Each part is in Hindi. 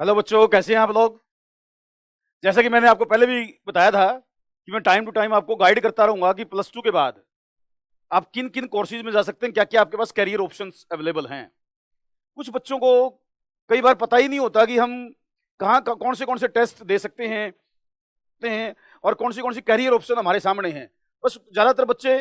हेलो बच्चों, कैसे हैं आप लोग। जैसा कि मैंने आपको पहले भी बताया था कि मैं टाइम टू टाइम आपको गाइड करता रहूंगा कि प्लस टू के बाद आप किन किन कोर्सेज में जा सकते हैं, क्या क्या आपके पास कैरियर ऑप्शंस अवेलेबल हैं। कुछ बच्चों को कई बार पता ही नहीं होता कि हम कौन से टेस्ट दे सकते हैं और कौन सी कैरियर ऑप्शन हमारे सामने हैं। बस ज्यादातर बच्चे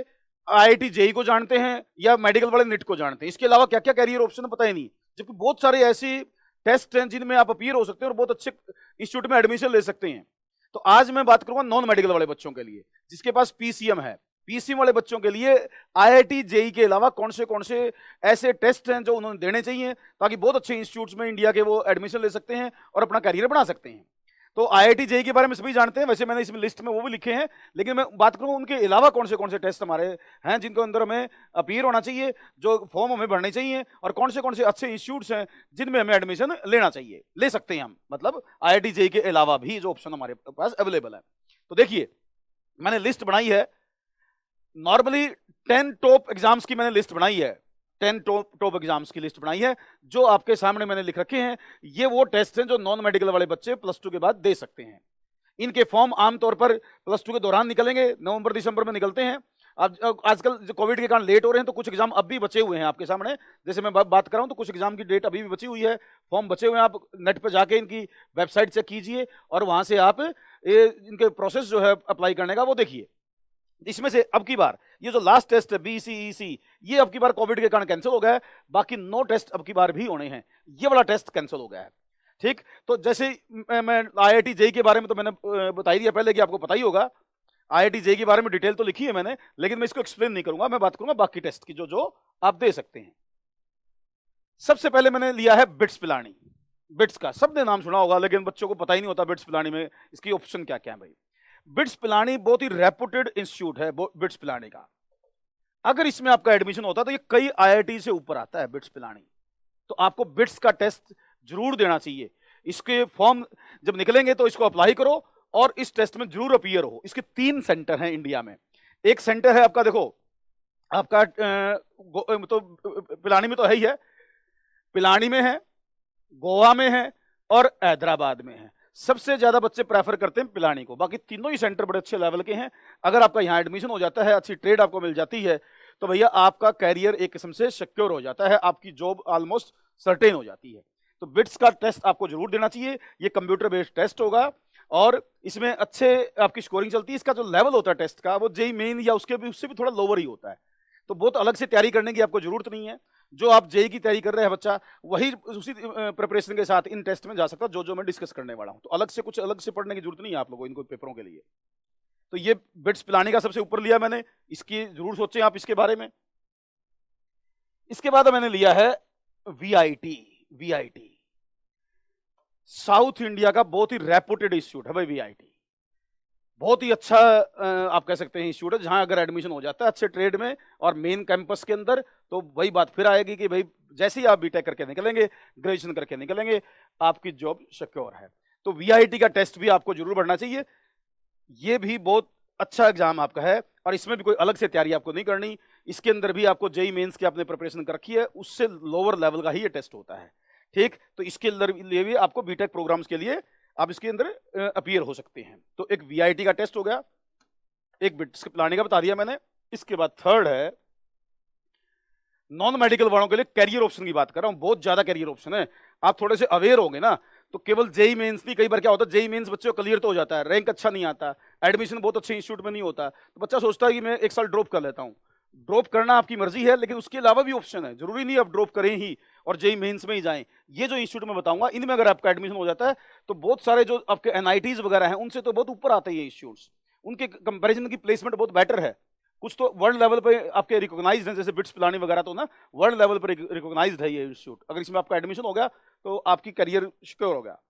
आईआईटी जेई को जानते हैं या मेडिकल वाले नीट को जानते हैं, इसके अलावा क्या क्या कैरियर ऑप्शन पता ही नहीं। जबकि बहुत सारे ऐसी टेस्ट हैं जिनमें आप अपीयर हो सकते हैं और बहुत अच्छे इंस्टीट्यूट में एडमिशन ले सकते हैं। तो आज मैं बात करूंगा नॉन मेडिकल वाले बच्चों के लिए जिसके पास पीसीएम है। पीसीएम वाले बच्चों के लिए आईआईटी जेई के अलावा कौन से ऐसे टेस्ट हैं जो उन्होंने देने चाहिए ताकि बहुत अच्छे इंस्टीट्यूट्स में इंडिया के वो एडमिशन ले सकते हैं और अपना करियर बना सकते हैं। तो आईआईटी जेई के बारे में सभी जानते हैं, वैसे मैंने इसमें लिस्ट में वो भी लिखे हैं, लेकिन मैं बात करूं उनके अलावा कौन से टेस्ट हमारे हैं जिनको अंदर हमें अपीयर होना चाहिए, जो फॉर्म हमें भरने चाहिए और कौन से अच्छे इंस्टीट्यूट्स हैं जिनमें हमें एडमिशन लेना चाहिए, ले सकते हैं हम, मतलब आईआईटी जेई के अलावा भी जो ऑप्शन हमारे पास अवेलेबल है। तो देखिए मैंने लिस्ट बनाई है, नॉर्मली 10 टॉप एग्जाम्स की मैंने लिस्ट बनाई है, 10 टॉप एग्जाम्स की लिस्ट बनाई है जो आपके सामने मैंने लिख रखे हैं। ये वो टेस्ट हैं जो नॉन मेडिकल वाले बच्चे प्लस टू के बाद दे सकते हैं। इनके फॉर्म आमतौर पर प्लस टू के दौरान निकलेंगे, नवंबर दिसंबर में निकलते हैं। अब आजकल कोविड के कारण लेट हो रहे हैं तो कुछ एग्जाम अब भी बचे हुए हैं आपके सामने। जैसे मैं बात कर रहा हूं तो कुछ एग्जाम की डेट अभी भी बची हुई है, फॉर्म बचे हुए हैं। आप नेट पर जाके इनकी वेबसाइट चेक कीजिए और वहां से आप इनके प्रोसेस जो है अप्लाई करने का वो देखिए। इसमें से अब की बार ये जो लास्ट टेस्ट है बीसीईसी, ये अब की बार कोविड के कारण कैंसिल हो गया है, बाकी 9 टेस्ट अब की बार भी होने हैं, ये वाला टेस्ट कैंसिल हो गया है। ठीक, तो जैसे मैं आईआईटी जेई के बारे में तो मैंने बता ही दिया पहले कि आपको पता ही होगा। आईआईटी जेई के बारे में डिटेल तो लिखी है मैंने, लेकिन मैं इसको एक्सप्लेन नहीं करूंगा, मैं बात करूंगा बाकी टेस्ट की जो जो आप दे सकते हैं। सबसे पहले मैंने लिया है बिट्स पिलानी। बिट्स का सबने नाम सुना होगा, लेकिन बच्चों को पता ही नहीं होता बिट्स पिलानी में इसकी ऑप्शन क्या क्या है। भाई बिट्स पिलानी बहुत ही रेपुटेड इंस्टीट्यूट है, बिट्स पिलानी का। अगर इसमें आपका एडमिशन होता है तो ये कई आईआईटी से ऊपर आता है बिट्स पिलानी। तो आपको बिट्स का टेस्ट जरूर देना चाहिए। इसके फॉर्म जब निकलेंगे तो इसको अप्लाई करो और इस टेस्ट में जरूर अपीयर हो। इसके 3 सेंटर हैं इंडिया में। एक सेंटर है आपका, देखो आपका तो पिलानी में तो है ही है, पिलानी में है, गोवा में है और हैदराबाद में है। सबसे ज्यादा बच्चे प्रेफर करते हैं पिलानी को, बाकी तीनों ही सेंटर बड़े अच्छे लेवल के हैं। अगर आपका यहाँ एडमिशन हो जाता है, अच्छी ट्रेड आपको मिल जाती है, तो भैया आपका कैरियर एक किस्म से सिक्योर हो जाता है, आपकी जॉब ऑलमोस्ट सर्टेन हो जाती है। तो बिट्स का टेस्ट आपको जरूर देना चाहिए। ये कंप्यूटर बेस्ड टेस्ट होगा और इसमें अच्छे आपकी स्कोरिंग चलती है। इसका जो लेवल होता है टेस्ट का वो जेई मेन या उससे भी थोड़ा लोअर ही होता है, तो बहुत अलग से तैयारी करने की आपको जरूरत नहीं है। जो आप जेई की तैयारी कर रहे हैं बच्चा, वही उसी प्रिपरेशन के साथ इन टेस्ट में जा सकता है जो जो मैं डिस्कस करने वाला हूं। तो अलग से पढ़ने की जरूरत नहीं है आप लोगों को इनको पेपरों के लिए। तो ये बिट्स पिलाने का सबसे ऊपर लिया मैंने, इसकी जरूर सोचें आप इसके बारे में। इसके बाद मैंने लिया है वीआईटी साउथ इंडिया का बहुत ही रेपुटेड इंस्टीट्यूट है भाई। वीआईटी बहुत ही अच्छा आप कह सकते हैं इंस्टीट्यूट है, जहां अगर एडमिशन हो जाता है अच्छे ट्रेड में और मेन कैंपस के अंदर, तो वही बात फिर आएगी कि भाई जैसे ही आप बीटेक करके निकलेंगे, ग्रेजुएशन करके निकलेंगे, आपकी जॉब सिक्योर है। तो वीआईटी का टेस्ट भी आपको जरूर पढ़ना चाहिए। ये भी बहुत अच्छा एग्जाम आपका है और इसमें भी कोई अलग से तैयारी आपको नहीं करनी। इसके अंदर भी आपको जेई मेंस की आपने प्रिपरेशन कर रखी है, उससे लोअर लेवल का ही ये टेस्ट होता है। ठीक, तो इसके अंदर लिए भी आपको बीटेक प्रोग्राम्स के लिए आप इसके अंदर अपीयर हो सकते हैं। तो एक वीआईटी का टेस्ट हो गया, एक बिट्स पिलानी का बता दिया मैंने। इसके बाद थर्ड है नॉन मेडिकल वालों के लिए कैरियर ऑप्शन की बात कर रहा हूं। बहुत ज्यादा कैरियर ऑप्शन है, आप थोड़े से अवेयर होंगे ना, तो केवल जेई मेंस नहीं, कई बार क्या होता है जेई मेंस बच्चों को क्लियर तो हो जाता है, रैंक अच्छा नहीं आता, एडमिशन बहुत अच्छे इंस्टीट्यूट में नहीं होता, तो बच्चा सोचता है कि मैं एक साल ड्रॉप कर लेता हूं। ड्रॉप करना आपकी मर्जी है, लेकिन उसके अलावा भी ऑप्शन है, जरूरी नहीं आप ड्रॉप करें ही और जेई मेंस में ही जाएं। ये जो इंस्टीट्यूट में बताऊंगा इनमें अगर आपका एडमिशन हो जाता है तो बहुत सारे जो आपके एनआईटीज वगैरह हैं उनसे तो बहुत ऊपर आते हैं ये इंस्टीट्यूट्स, उनके कंपैरिजन की प्लेसमेंट बहुत बेटर है। कुछ तो वर्ल्ड लेवल पे आपके रिकॉग्नाइज्ड हैं, जैसे बिट्स पिलानी वगैरह, तो ना वर्ल्ड लेवल पर रिकॉग्नाइज्ड है ये इंस्टीट्यूट। अगर इसमें आपका एडमिशन हो गया तो आपकी करियर सिक्योर हो गया।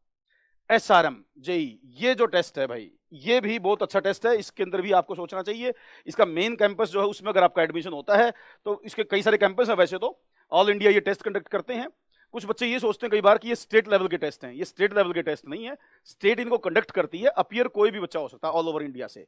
एसआरएम जेई, ये जो टेस्ट है भाई, ये भी बहुत अच्छा टेस्ट है, इसके अंदर भी आपको सोचना चाहिए। इसका मेन कैंपस जो है उसमें अगर आपका एडमिशन होता है तो इसके कई सारे कैंपस हैं, वैसे तो ऑल इंडिया ये टेस्ट कंडक्ट करते हैं। कुछ बच्चे ये सोचते हैं कई बार कि ये स्टेट लेवल के टेस्ट हैं, ये स्टेट लेवल के टेस्ट नहीं है, स्टेट इनको कंडक्ट करती है, अपीयर कोई भी बच्चा हो सकता है ऑल ओवर इंडिया से।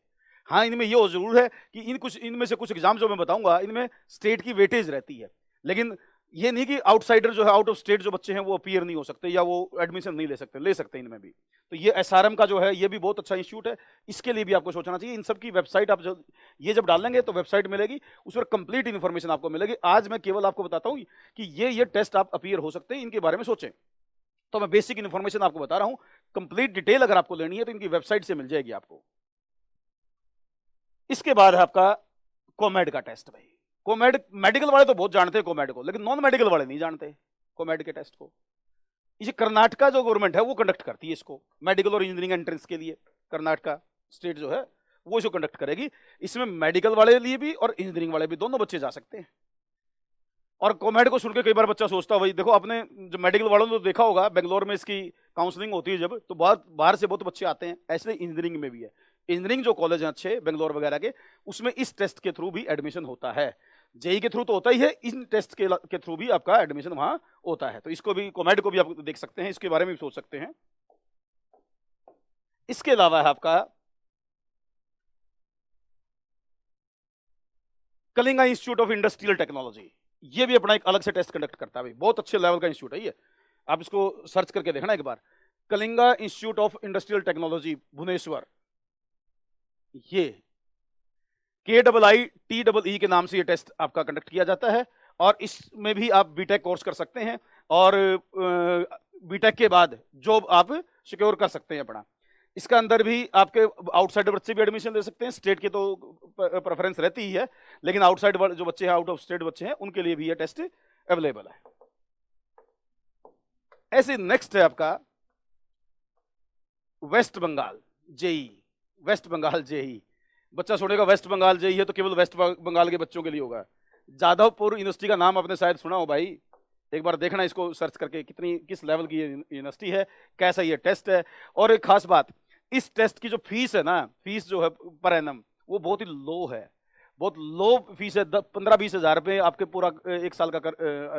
हाँ, इनमें ये जरूर है कि इनमें से कुछ एग्जाम जो मैं बताऊंगा इनमें स्टेट की वेटेज रहती है, लेकिन ये नहीं कि आउटसाइडर जो है, आउट ऑफ स्टेट जो बच्चे हैं वो अपीयर नहीं हो सकते या वो एडमिशन नहीं ले सकते, ले सकते हैं इनमें भी। तो ये एसआरएम का जो है ये भी बहुत अच्छा इंस्टीट्यूट है, इसके लिए भी आपको सोचना चाहिए। इन सब की वेबसाइट आप जब डालेंगे तो वेबसाइट मिलेगी, उस पर कंप्लीट इन्फॉर्मेशन आपको मिलेगी। आज मैं केवल आपको बताता हूँ कि ये टेस्ट आप अपीयर हो सकते हैं, इनके बारे में सोचें। तो मैं बेसिक इन्फॉर्मेशन आपको बता रहा हूँ, कंप्लीट डिटेल अगर आपको लेनी है तो इनकी वेबसाइट से मिल जाएगी आपको। इसके बाद है आपका कोमेड का टेस्ट। भाई कोमेड मेडिकल वाले तो बहुत जानते हैं कोमेड को, लेकिन नॉन मेडिकल वाले नहीं जानते कोमेड के टेस्ट को। ये कर्नाटका जो गवर्नमेंट है वो कंडक्ट करती है इसको, मेडिकल और इंजीनियरिंग एंट्रेंस के लिए कर्नाटका स्टेट जो है वो इसको कंडक्ट करेगी। इसमें मेडिकल वाले लिए भी और इंजीनियरिंग वाले भी दोनों बच्चे जा सकते हैं। और कोमेड को सुन के कई बार बच्चा सोचता है, भाई देखो आपने जो मेडिकल वालों ने तो देखा होगा बेंगलोर में इसकी काउंसलिंग होती है जब, तो बहुत बाहर से बहुत बच्चे आते हैं, ऐसे इंजीनियरिंग में भी है। इंजीनियरिंग जो कॉलेज हैं अच्छे बेंगलोर वगैरह के, उसमें इस टेस्ट के थ्रू भी एडमिशन होता है। जेई के थ्रू तो होता ही है, इन टेस्ट के थ्रू भी आपका एडमिशन वहां होता है। तो इसको भी कोमेड को भी आप देख सकते हैं, इसके बारे में भी सोच सकते हैं। इसके अलावा है आपका Kalinga institute of industrial technology, ये भी अपना एक अलग से टेस्ट कंडक्ट करता है। बहुत अच्छे लेवल का इंस्टीट्यूट है ये, आप इसको सर्च करके देखना एक बार, Kalinga institute of industrial technology Bhubaneswar. ये KIITEE के नाम से ये टेस्ट आपका कंडक्ट किया जाता है, और इसमें भी आप बीटेक कोर्स कर सकते हैं, और बीटेक के बाद जॉब आप सिक्योर कर सकते हैं अपना। इसका अंदर भी आपके आउटसाइडर बच्चे भी एडमिशन ले सकते हैं, स्टेट के तो प्रेफरेंस रहती ही है, लेकिन आउटसाइड जो बच्चे हैं, आउट ऑफ स्टेट बच्चे हैं, उनके लिए भी ये टेस्ट अवेलेबल है। ऐसे नेक्स्ट है आपका west Bengal JEE. West Bengal JEE, बच्चा सुनेगा वेस्ट बंगाल जेई है तो केवल वेस्ट बंगाल के बच्चों के लिए होगा। जादवपुर यूनिवर्सिटी का नाम आपने शायद सुना हो भाई, एक बार देखना इसको सर्च करके किस लेवल की यूनिवर्सिटी है, कैसा ये टेस्ट है। और एक खास बात, इस टेस्ट की जो फीस है ना, फीस जो है पर एनम, वो बहुत ही लो है, बहुत लो फीस है। 15-20 हज़ार रुपये आपके पूरा एक साल का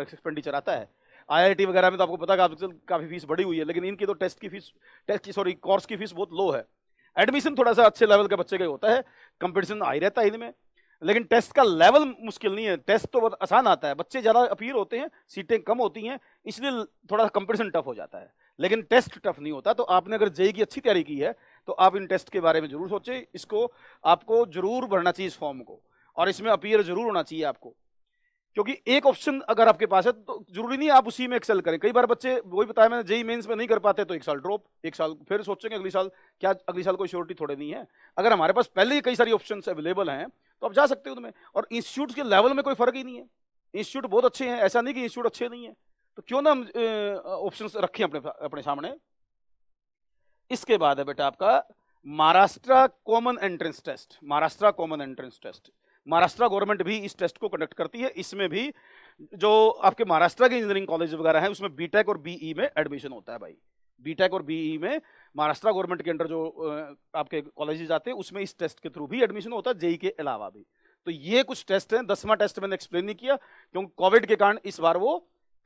एक्सपेंडिचर आता है। IIT वगैरह में तो आपको पता है काफी फीस बढ़ी हुई है, लेकिन इनकी तो कोर्स की फीस बहुत लो है। एडमिशन थोड़ा सा अच्छे लेवल के बच्चे का होता है, कंपटीशन हाई रहता है इनमें, लेकिन टेस्ट का लेवल मुश्किल नहीं है। टेस्ट तो बहुत आसान आता है, बच्चे ज्यादा अपीयर होते हैं, सीटें कम होती हैं, इसलिए थोड़ा कंपटीशन टफ हो जाता है, लेकिन टेस्ट टफ नहीं होता। तो आपने अगर जेई की अच्छी तैयारी की है तो आप इन टेस्ट के बारे में जरूर सोचें, इसको आपको जरूर भरना चाहिए इस फॉर्म को, और इसमें अपीयर जरूर होना चाहिए आपको, क्योंकि एक ऑप्शन अगर आपके पास है तो जरूरी नहीं है आप उसी में एक्सेल करें। कई बार बच्चे, वही बताया मैंने, जेई मेंस में नहीं कर पाते तो एक साल ड्रॉप, एक साल फिर सोचेंगे अगली साल, क्या अगली साल कोई श्योरिटी थोड़े नहीं है। अगर हमारे पास पहले ही कई सारी ऑप्शंस अवेलेबल हैं तो आप जा सकते हो उनमें, और इंस्टीट्यूट के लेवल में कोई फर्क ही नहीं है, इंस्टीट्यूट बहुत अच्छे हैं, ऐसा नहीं कि इंस्टीट्यूट अच्छे नहीं है, तो क्यों ना हम ऑप्शंस रखें अपने सामने। इसके बाद है बेटा आपका Maharashtra common entrance test. Maharashtra common entrance test, Maharashtra government भी इस टेस्ट को कंडक्ट करती है। इसमें भी जो आपके महाराष्ट्र के इंजीनियरिंग कॉलेज वगैरह हैं उसमें बीटेक और बीई में एडमिशन होता है भाई। बीटेक और बीई में महाराष्ट्र गवर्नमेंट के अंडर जो आपके कॉलेजेस आते हैं उसमें इस टेस्ट के थ्रू भी एडमिशन होता है, जेई के अलावा भी। तो ये कुछ टेस्ट हैं, 10वां टेस्ट मैंने एक्सप्लेन नहीं किया क्योंकि कोविड के कारण इस बार वो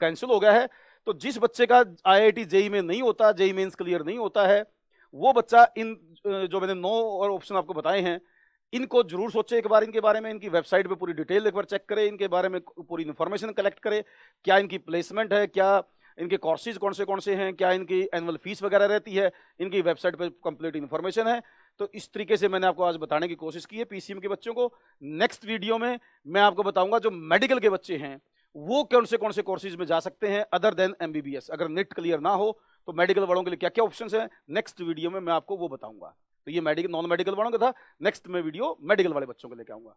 कैंसिल हो गया है। तो जिस बच्चे का IIT जेई में नहीं होता, जेई मेंस क्लियर नहीं होता है, वो बच्चा इन जो मैंने 9 और ऑप्शन आपको बताए हैं इनको जरूर सोचे एक बार, इनके बारे में, इनकी वेबसाइट पे पूरी डिटेल एक बार चेक करें, इनके बारे में पूरी इन्फॉर्मेशन कलेक्ट करें, क्या इनकी प्लेसमेंट है, क्या इनके कोर्सेज कौन से हैं, क्या इनकी एनुअल फीस वगैरह रहती है, इनकी वेबसाइट पे कंप्लीट इन्फॉर्मेशन है। तो इस तरीके से मैंने आपको आज बताने की कोशिश की है PCM के बच्चों को। नेक्स्ट वीडियो में मैं आपको बताऊंगा जो मेडिकल के बच्चे हैं वो कौन से कोर्सेज में जा सकते हैं अदर देन MBBS। अगर नेट क्लियर ना हो तो मेडिकल वालों के लिए क्या क्या ऑप्शंस हैं, नेक्स्ट वीडियो में मैं आपको वो बताऊंगा। तो ये मेडिकल नॉन मेडिकल वालों का था, नेक्स्ट में वीडियो मेडिकल वाले बच्चों को लेकर आऊंगा।